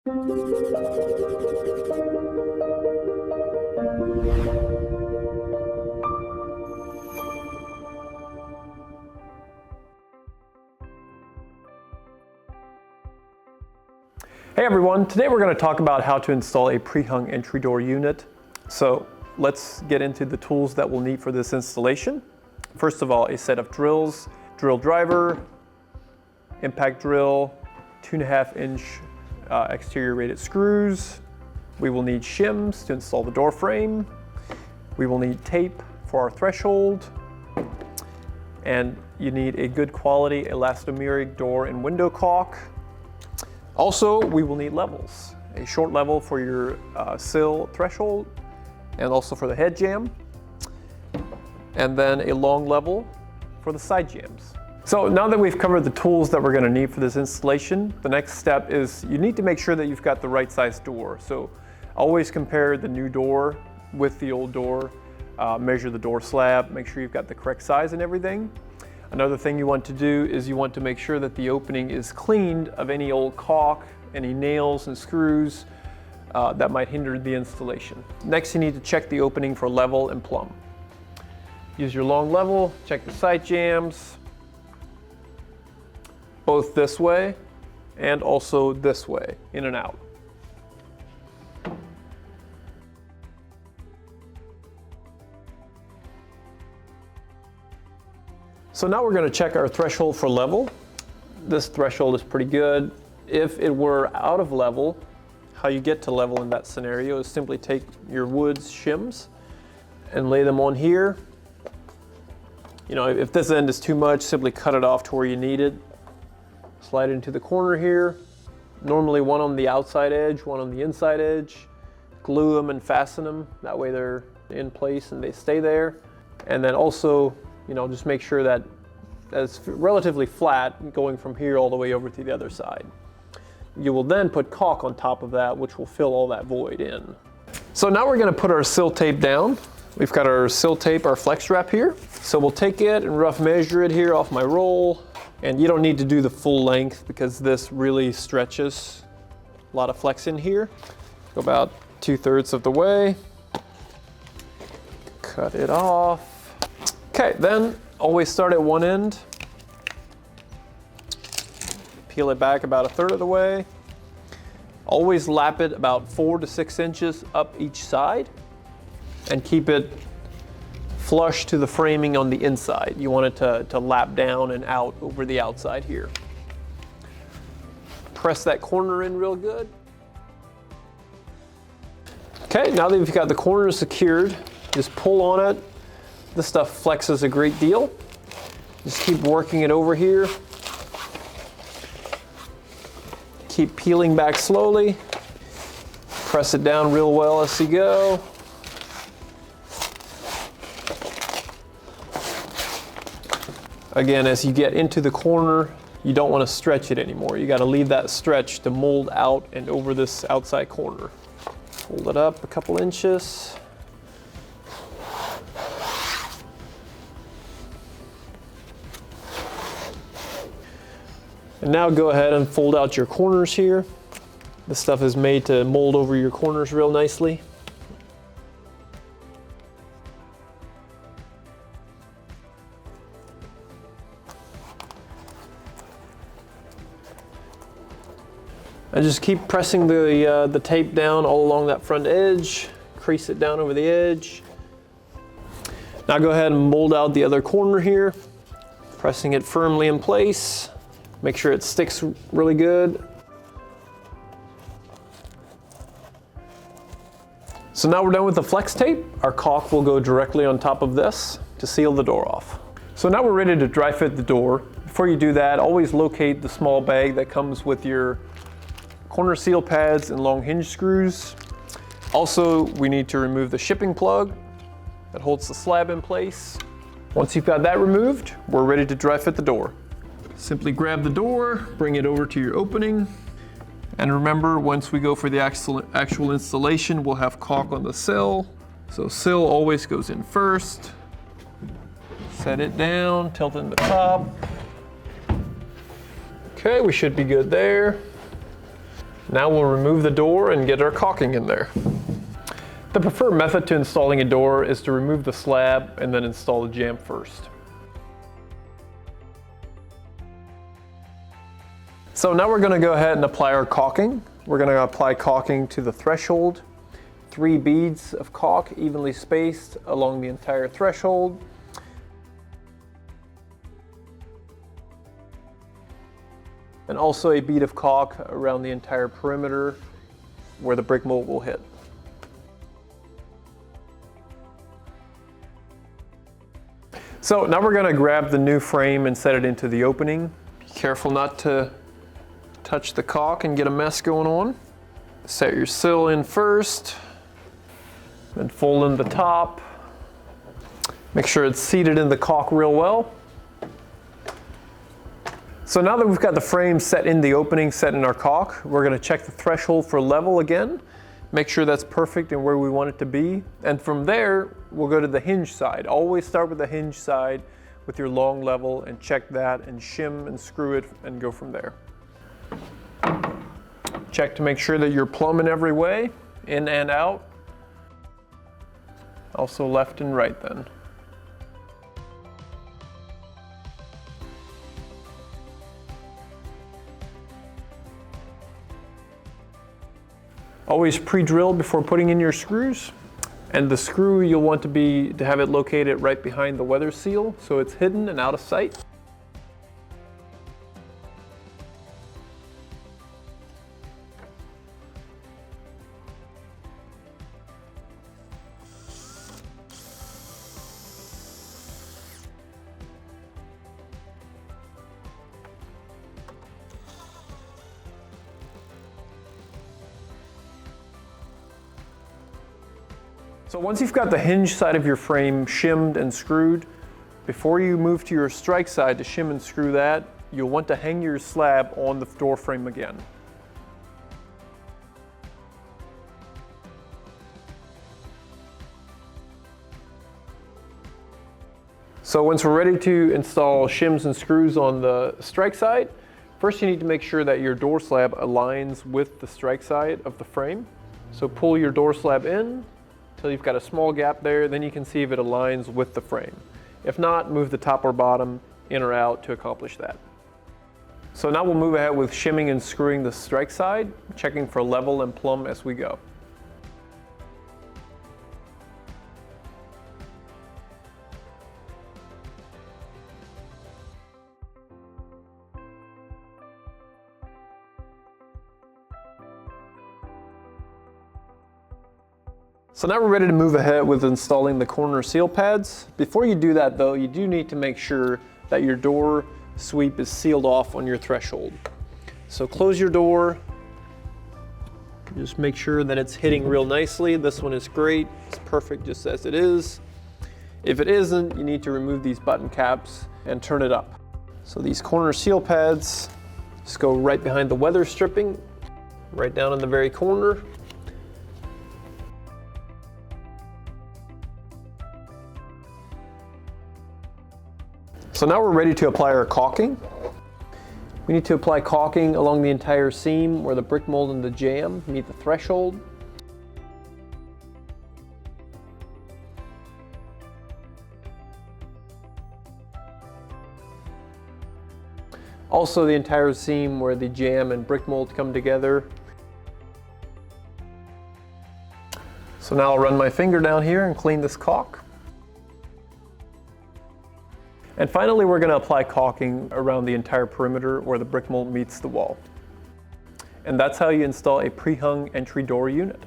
Hey everyone, today we're going to talk about how to install a pre-hung entry door unit. So let's get into the tools that we'll need for this installation. First of all, a set of drills, drill driver, impact drill, 2.5 inch exterior rated screws. We will need shims to install the door frame. We will need tape for our threshold. And you need a good quality elastomeric door and window caulk. Also, we will need levels. A short level for your sill threshold and also for the head jamb. And then a long level for the side jambs. So now that we've covered the tools that we're going to need for this installation, the next step is you need to make sure that you've got the right size door. So always compare the new door with the old door, measure the door slab, make sure you've got the correct size and everything. Another thing you want to do is you want to make sure that the opening is cleaned of any old caulk, any nails and screws that might hinder the installation. Next, you need to check the opening for level and plumb. Use your long level, check the side jambs, both this way and also this way, in and out. So now we're going to check our threshold for level. This threshold is pretty good. If it were out of level, how you get to level in that scenario is simply take your woods shims and lay them on here. You know, if this end is too much, simply cut it off to where you need it. Slide it into the corner here. Normally one on the outside edge, one on the inside edge. Glue them and fasten them. That way they're in place and they stay there. And then also, you know, just make sure that it's relatively flat going from here all the way over to the other side. You will then put caulk on top of that, which will fill all that void in. So now we're going to put our sill tape down. We've got our sill tape, our flex wrap here. So we'll take it and rough measure it here off my roll. And you don't need to do the full length because this really stretches. A lot of flex in here. Go about 2/3 of the way. Cut it off. Okay, then always start at one end. Peel it back about 1/3 of the way. Always lap it about 4 to 6 inches up each side and keep it flush to the framing on the inside. You want it to lap down and out over the outside here. Press that corner in real good. Okay, now that you've got the corners secured, just pull on it. This stuff flexes a great deal. Just keep working it over here. Keep peeling back slowly. Press it down real well as you go. Again, as you get into the corner, you don't want to stretch it anymore. You got to leave that stretch to mold out and over this outside corner. Fold it up a couple inches. And now go ahead and fold out your corners here. This stuff is made to mold over your corners real nicely. And just keep pressing the tape down all along that front edge. Crease it down over the edge. Now go ahead and mold out the other corner here. Pressing it firmly in place. Make sure it sticks really good. So now we're done with the flex tape. Our caulk will go directly on top of this to seal the door off. So now we're ready to dry fit the door. Before you do that, always locate the small bag that comes with your corner seal pads and long hinge screws. Also, we need to remove the shipping plug that holds the slab in place. Once you've got that removed, we're ready to dry fit the door. Simply grab the door, bring it over to your opening. And remember, once we go for the actual installation, we'll have caulk on the sill. So sill always goes in first. Set it down, tilt it in the top. Okay, we should be good there. Now we'll remove the door and get our caulking in there. The preferred method to installing a door is to remove the slab and then install the jamb first. So now we're going to go ahead and apply our caulking. We're going to apply caulking to the threshold. 3 beads of caulk evenly spaced along the entire threshold. And also a bead of caulk around the entire perimeter where the brick mold will hit. So now we're going to grab the new frame and set it into the opening. Be careful not to touch the caulk and get a mess going on. Set your sill in first, then fold in the top. Make sure it's seated in the caulk real well. So now that we've got the frame set in the opening, set in our caulk, we're going to check the threshold for level again. Make sure that's perfect and where we want it to be. And from there, we'll go to the hinge side. Always start with the hinge side with your long level and check that and shim and screw it and go from there. Check to make sure that you're plumb in every way, in and out. Also left and right then. Always pre-drill before putting in your screws. And the screw you'll want to have it located right behind the weather seal so it's hidden and out of sight. So once you've got the hinge side of your frame shimmed and screwed, before you move to your strike side to shim and screw that, you'll want to hang your slab on the door frame again. So once we're ready to install shims and screws on the strike side, first you need to make sure that your door slab aligns with the strike side of the frame. So pull your door slab in until you've got a small gap there, then you can see if it aligns with the frame. If not, move the top or bottom in or out to accomplish that. So now we'll move ahead with shimming and screwing the strike side, checking for level and plumb as we go. So now we're ready to move ahead with installing the corner seal pads. Before you do that though, you do need to make sure that your door sweep is sealed off on your threshold. So close your door, just make sure that it's hitting real nicely. This one is great, it's perfect just as it is. If it isn't, you need to remove these button caps and turn it up. So these corner seal pads just go right behind the weather stripping, right down in the very corner. So now we're ready to apply our caulking. We need to apply caulking along the entire seam where the brick mold and the jamb meet the threshold. Also the entire seam where the jamb and brick mold come together. So now I'll run my finger down here and clean this caulk. And finally, we're going to apply caulking around the entire perimeter where the brick mold meets the wall. And that's how you install a pre-hung entry door unit.